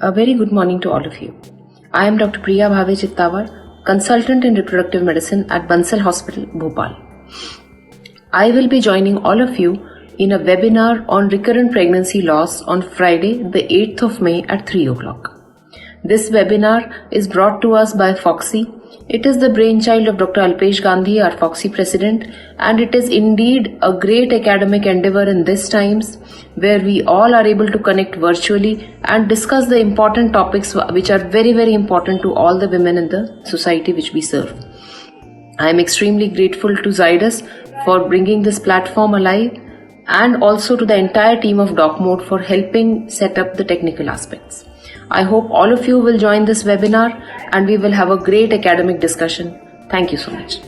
A very good morning to all of you. I am Dr. Priya Bhave Chittawar, consultant in reproductive medicine at Bansal Hospital, Bhopal. I will be joining all of you in a webinar on recurrent pregnancy loss on Friday, the 8th of May at 3 o'clock. This webinar is brought to us by Foxy. It is the brainchild of Dr. Alpesh Gandhi, our Foxy president, and it is indeed a great academic endeavor in these times where we all are able to connect virtually and discuss the important topics which are very, very important to all the women in the society which we serve. I am extremely grateful to Zydus for bringing this platform alive and also to the entire team of DocMode for helping set up the technical aspects. I hope all of you will join this webinar and we will have a great academic discussion. Thank you so much.